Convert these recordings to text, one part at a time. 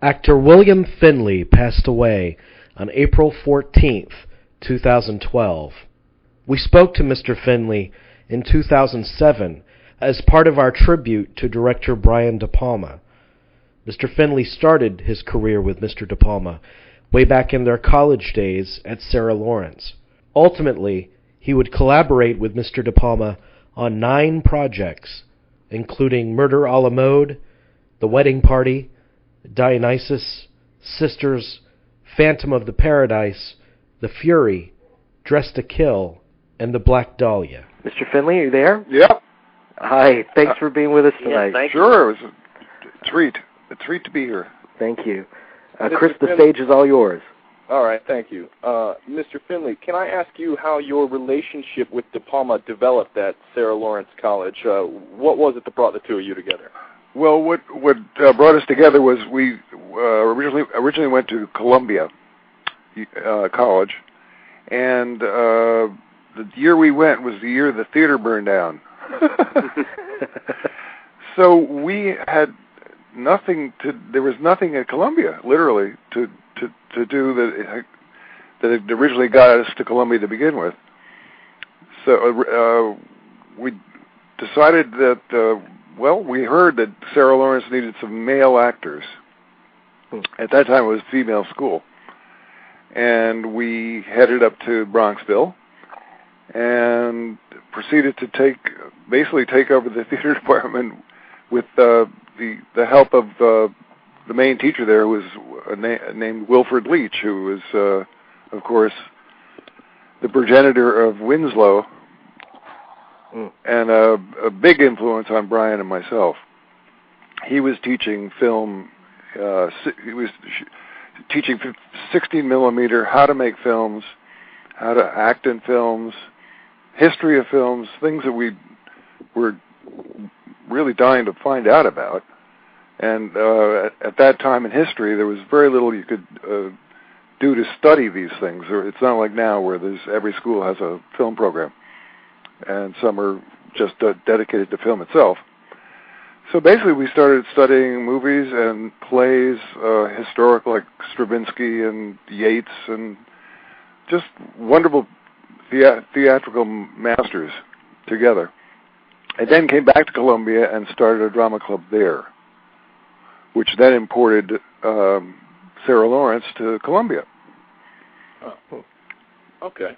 Actor William Finley passed away on April 14th, 2012. We spoke to Mr. Finley in 2007 as part of our tribute to director Brian De Palma. Mr. Finley started his career with Mr. De Palma way back in their college days at Sarah Lawrence. Ultimately, he would collaborate with Mr. De Palma on 9 projects, including Murder a la Mode, The Wedding Party, Dionysus, Sisters, Phantom of the Paradise, The Fury, Dressed to Kill, and The Black Dahlia. Mr. Finley, are you there? Yep. Hi, thanks for being with us tonight. Yes, Sure, it was a treat. A treat to be here. Thank you. Chris, the stage is all yours. All right, thank you. Mr. Finley, can I ask you how your relationship with De Palma developed at Sarah Lawrence College? What was it that brought the two of you together? Well, what brought us together was we originally went to Columbia College, and the year we went was the year the theater burned down. So we had there was nothing at Columbia, literally, to do that it originally got us to Columbia to begin with. So we decided that, we heard that Sarah Lawrence needed some male actors. At that time, it was a female school. And we headed up to Bronxville and proceeded to basically take over the theater department with the help of the main teacher there, who was named Wilfred Leach, who was, of course, the progenitor of Winslow, and a big influence on Brian and myself. He was teaching film. He was teaching 16 millimeter, how to make films, how to act in films, history of films, things that we were really dying to find out about. And at that time in history, there was very little you could do to study these things. It's not like now where every school has a film program, and some are just dedicated to film itself. So basically we started studying movies and plays, historical, like Stravinsky and Yeats, and just wonderful theatrical masters together. And then came back to Columbia and started a drama club there, which then imported Sarah Lawrence to Columbia. Oh, okay.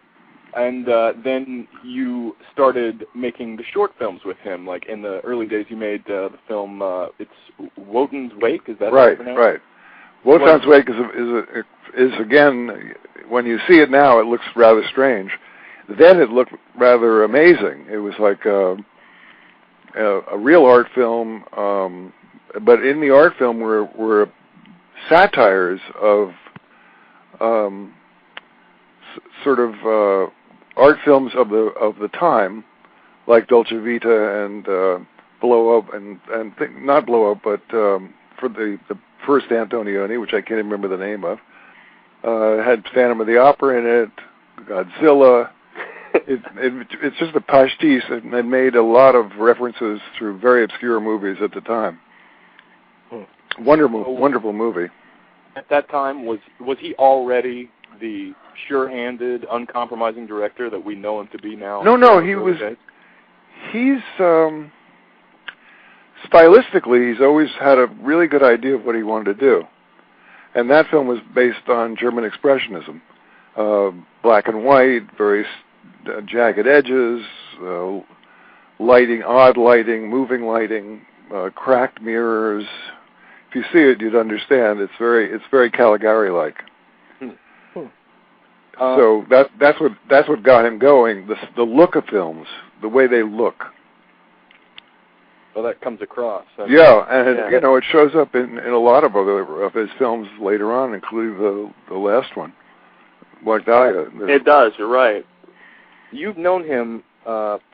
And then you started making the short films with him. Like in the early days, you made the film. It's Wotan's Wake. Is that right? Right. Wotan's Wake is again, when you see it now, it looks rather strange. Then it looked rather amazing. It was like a real art film, but in the art film were satires of sort of art films of the time, like Dolce Vita and Blow Up, and not Blow Up, but for the first Antonioni, which I can't even remember the name of. It had Phantom of the Opera in it, Godzilla. It's just a pastiche, and it made a lot of references through very obscure movies at the time. Wonderful movie. At that time, was he already the sure-handed, uncompromising director that we know him to be now? No, he's stylistically, he's always had a really good idea of what he wanted to do. And that film was based on German Expressionism. Black and white, very jagged edges, lighting, odd lighting, moving lighting, cracked mirrors. If you see it, you'd understand. It's very Caligari-like. So that's what got him going. The look of films, the way they look. Well, that comes across. Yeah, and it shows up in a lot of his films later on, including the last one, Black Dahlia. It does. You're right. You've known him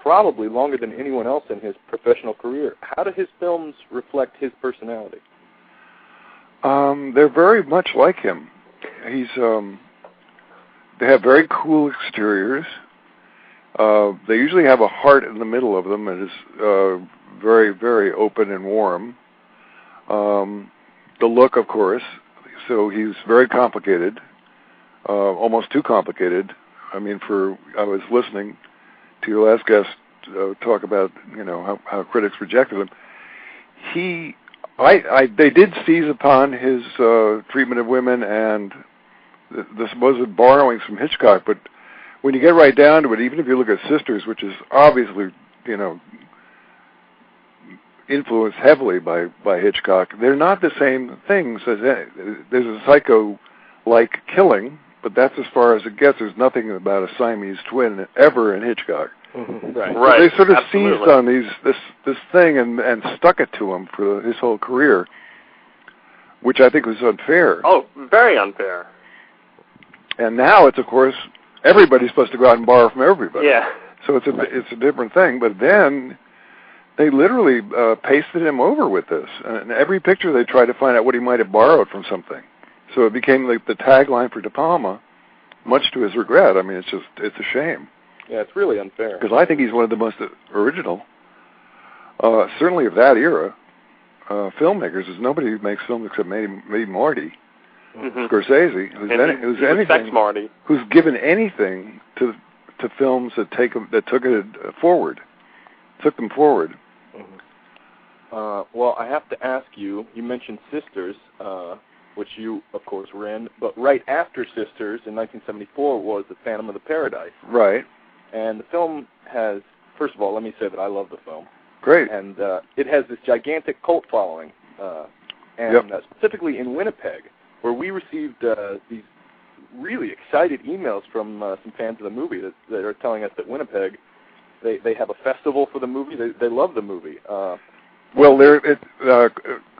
probably longer than anyone else in his professional career. How do his films reflect his personality? They're very much like him. They have very cool exteriors. They usually have a heart in the middle of them. It is very, very open and warm. the look, of course. So he's very complicated, almost too complicated. I mean, I was listening to your last guest talk about, how critics rejected him. They did seize upon his treatment of women and the supposed borrowings from Hitchcock, but when you get right down to it, even if you look at Sisters, which is obviously, influenced heavily by Hitchcock, they're not the same things. There's a psycho-like killing, but that's as far as it gets. There's nothing about a Siamese twin ever in Hitchcock. Mm-hmm. Right. So they sort of seized on this thing and stuck it to him for his whole career, which I think was unfair. Oh, very unfair. And now it's, of course, everybody's supposed to go out and borrow from everybody. Yeah. So it's a different thing. But then they literally pasted him over with this. And in every picture they tried to find out what he might have borrowed from something. So it became like the tagline for De Palma, much to his regret. I mean, it's a shame. Yeah, it's really unfair. Because I think he's one of the most original, certainly of that era, filmmakers. There's nobody who makes films except maybe Marty. Scorsese, who's given anything to films that took them forward. Well, I have to ask you. You mentioned Sisters, which you, of course, were in, but right after Sisters in 1974 was The Phantom of the Paradise. Right. And the film has, first of all, let me say that I love the film. Great. And it has this gigantic cult following, specifically in Winnipeg, where we received these really excited emails from some fans of the movie that are telling us that Winnipeg, they have a festival for the movie. They love the movie. Well,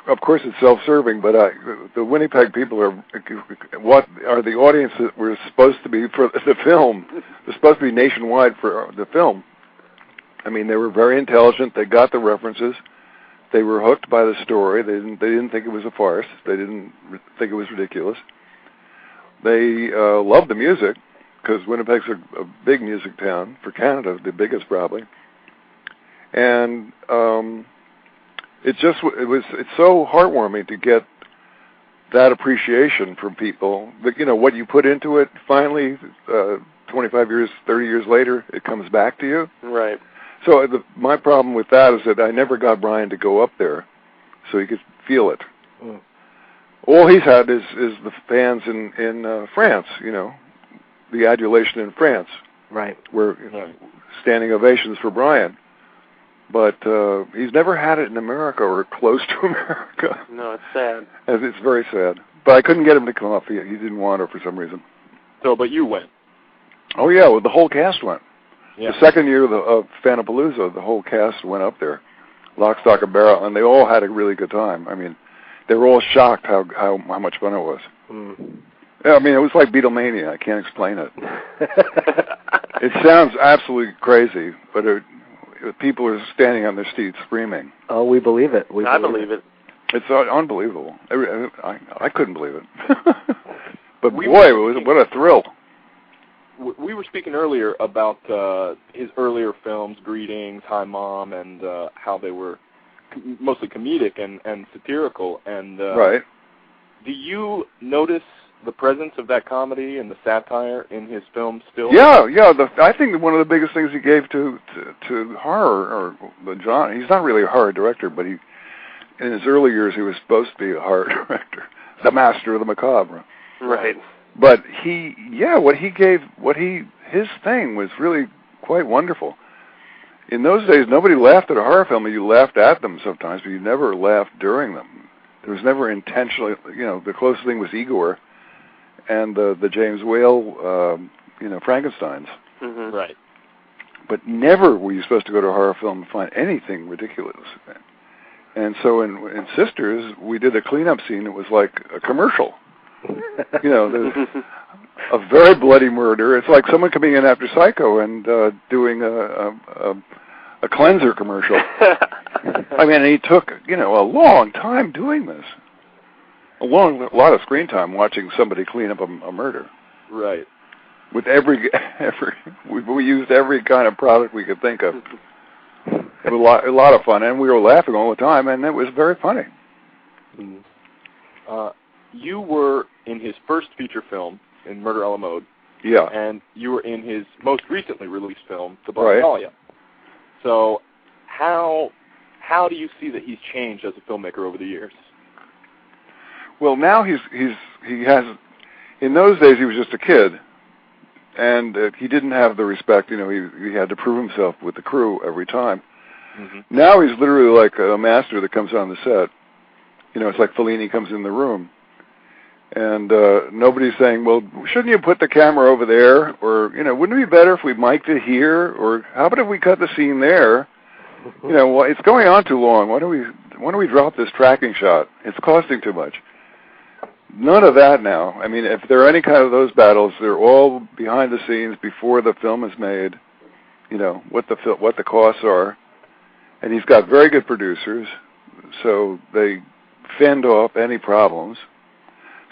of course it's self-serving, but the Winnipeg people are the audience that were supposed to be for the film. They're supposed to be nationwide for the film. I mean, they were very intelligent. They got the references. They were hooked by the story. They didn't think it was a farce. They didn't think it was ridiculous. They loved the music, because Winnipeg's a big music town for Canada, the biggest probably. And it's so heartwarming to get that appreciation from people. But what you put into it, finally, 25 years, 30 years later, it comes back to you. Right. So my problem with that is that I never got Brian to go up there so he could feel it. Mm. All he's had is the fans in France, the adulation in France. Right. Where standing ovations for Brian. But he's never had it in America or close to America. No, it's sad. It's very sad. But I couldn't get him to come up. He didn't want to for some reason. So, but you went. Oh, yeah. Well, the whole cast went. Yeah. The second year of Phanapalooza, the whole cast went up there, lock, stock, and barrel, and they all had a really good time. I mean, they were all shocked how much fun it was. Mm. Yeah, I mean, it was like Beatlemania. I can't explain it. It sounds absolutely crazy, but people are standing on their seats screaming. Oh, we believe it. I believe it. It's unbelievable. I couldn't believe it. But what a thrill. We were speaking earlier about his earlier films, Greetings, Hi Mom, and how they were mostly comedic and satirical. And right. Do you notice the presence of that comedy and the satire in his films still? Yeah. I think that one of the biggest things he gave to horror, or the genre, he's not really a horror director, but in his early years he was supposed to be a horror director, the master of the macabre. Right. But his thing was really quite wonderful. In those days, nobody laughed at a horror film. You laughed at them sometimes, but you never laughed during them. There was never intentionally, the closest thing was Igor and the James Whale, Frankensteins. Mm-hmm. Right. But never were you supposed to go to a horror film and find anything ridiculous. And so in Sisters, we did a cleanup scene. It was like a commercial. There's a very bloody murder. It's like someone coming in after Psycho and doing a cleanser commercial. I mean, he took a long time doing this. A lot of screen time watching somebody clean up a murder. Right. With we used every kind of product we could think of. It was a lot of fun, and we were laughing all the time, and it was very funny. Mm. You were in his first feature film, in Murder a la Mode. Yeah. And you were in his most recently released film, The Black Dahlia. So how do you see that he's changed as a filmmaker over the years? Well, now he has. In those days, he was just a kid, and he didn't have the respect. You know, he had to prove himself with the crew every time. Mm-hmm. Now he's literally like a master that comes on the set. You know, it's like Fellini comes in the room, and nobody's saying, "Well, shouldn't you put the camera over there?" Or, you know, wouldn't it be better if we mic'd it here? Or how about if we cut the scene there? You know, well, it's going on too long. Why don't we drop this tracking shot? It's costing too much. None of that now. I mean, if there are any kind of those battles, they're all behind the scenes before the film is made. You know what the costs are, and he's got very good producers, so they fend off any problems.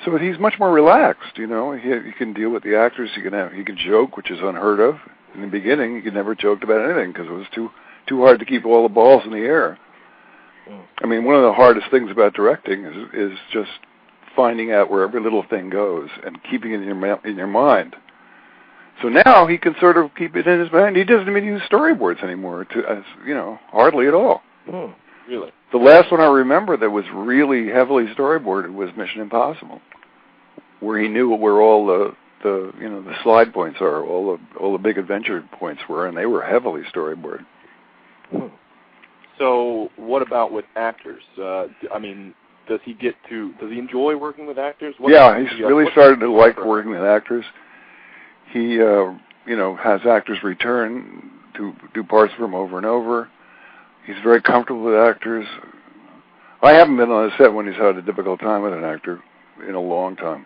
So he's much more relaxed. You know, he can deal with the actors. He can joke, which is unheard of. In the beginning, he never joked about anything because it was too hard to keep all the balls in the air. I mean, one of the hardest things about directing is just finding out where every little thing goes and keeping it in your mind. So now he can sort of keep it in his mind. He doesn't even use storyboards anymore, hardly at all. Really? The last one I remember that was really heavily storyboarded was Mission Impossible, where he knew where all the slide points are, all the big adventure points were, and they were heavily storyboarded. So what about with actors? I mean, does he enjoy working with actors? He's really started to like working with actors. He, has actors return to do parts for him over and over. He's very comfortable with actors. I haven't been on a set when he's had a difficult time with an actor in a long time.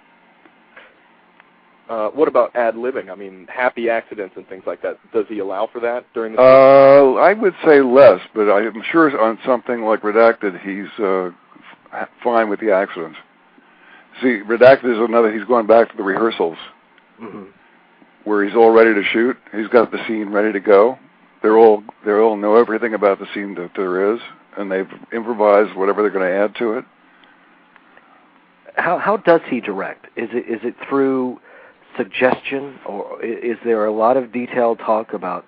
What about ad-libbing? I mean, happy accidents and things like that. Does he allow for that during the I would say less, but I'm sure on something like Redacted, he's fine with the accidents. See, Redacted is another. He's going back to the rehearsals, where he's all ready to shoot. He's got the scene ready to go. They all know everything about the scene that there is, and they've improvised whatever they're going to add to it. How does he direct? Is it through suggestion, or is there a lot of detailed talk about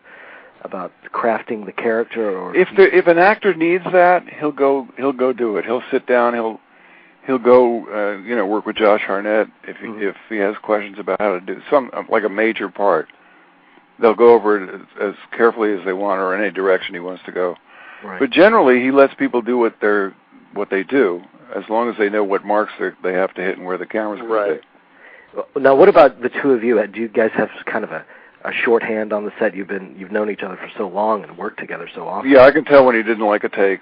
crafting the character? Or if an actor needs that, he'll go do it. He'll sit down. He'll go work with Josh Hartnett if he has questions about how to do some like a major part. They'll go over it as carefully as they want, or any direction he wants to go. Right. But generally, he lets people do what they do, as long as they know what marks they have to hit and where the camera's going to be. Now, what about the two of you? Do you guys have kind of a shorthand on the set? You've known each other for so long and worked together so often. Yeah, I can tell when he didn't like a take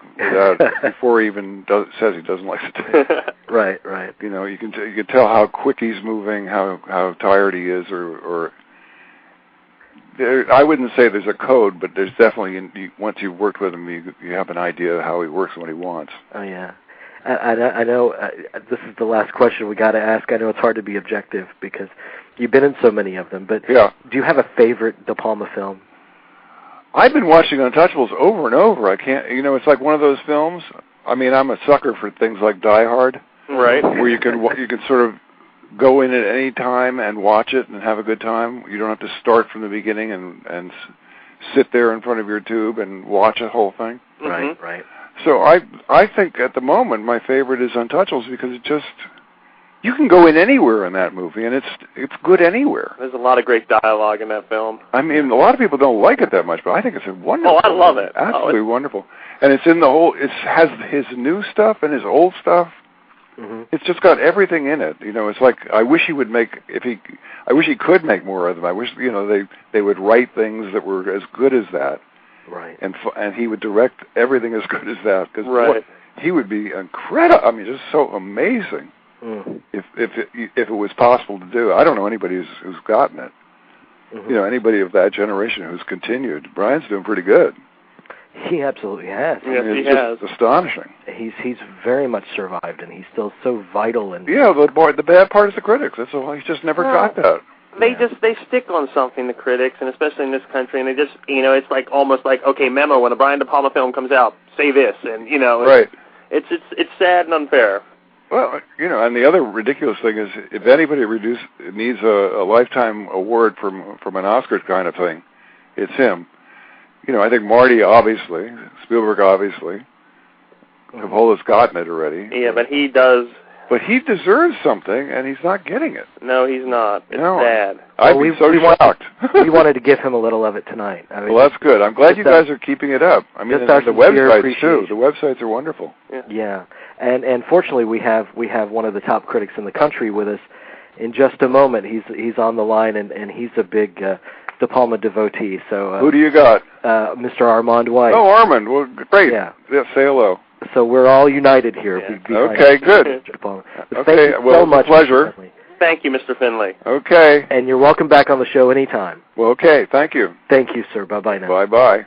before he even says he doesn't like the take. Right. You know, you can tell how quick he's moving, how tired he is, or I wouldn't say there's a code, but there's definitely, once you've worked with him, you have an idea of how he works and what he wants. Oh yeah. I know this is the last question we got to ask. I know it's hard to be objective because you've been in so many of them, but do you have a favorite De Palma film? I've been watching Untouchables over and over. I can't, it's like one of those films. I mean, I'm a sucker for things like Die Hard, right? Where you can sort of go in at any time and watch it and have a good time. You don't have to start from the beginning and sit there in front of your tube and watch the whole thing. Right, right. So I think at the moment my favorite is Untouchables because you can go in anywhere in that movie and it's good anywhere. There's a lot of great dialogue in that film. I mean, a lot of people don't like it that much, but I think it's a wonderful. Oh, I love it. Absolutely wonderful. And it's it has his new stuff and his old stuff. Mm-hmm. It's just got everything in it. It's like I wish he would I wish he could make more of them. I wish they would write things that were as good as that. Right. And he would direct everything as good as that because he would be incredible. I mean, just so amazing. If it was possible to do. I don't know anybody who's gotten it. Mm-hmm. Anybody of that generation who's continued. Brian's doing pretty good. He absolutely has. Yes, he has. Just astonishing. He's very much survived, and he's still so vital. And the bad part is the critics. That's all. He's just never got that. They stick on something, the critics, and especially in this country, and they just, it's like almost like, okay, memo, when a Brian De Palma film comes out, say this, and, Right. It's sad and unfair. Well, and the other ridiculous thing is, if anybody needs a lifetime award from an Oscar kind of thing, it's him. I think Marty, obviously, Spielberg, obviously, Coppola's gotten it already. Yeah, but he does. But he deserves something, and he's not getting it. No, he's not. It's bad. I'd be so shocked. We wanted to give him a little of it tonight. Well, that's good. I'm glad you guys are keeping it up. I mean, and the websites, too. The websites are wonderful. Yeah. And fortunately, we have one of the top critics in the country with us. In just a moment, he's on the line, and he's a big De Palma devotee. So who do you got? Mr. Armand White. Oh, Armand. Well, great. Yeah, say hello. So we're all united here. Yeah. Okay, good. Okay, thank you so much. Pleasure. Thank you, Mr. Finley. Okay. And you're welcome back on the show anytime. Well, okay. Thank you. Thank you, sir. Bye-bye now. Bye-bye.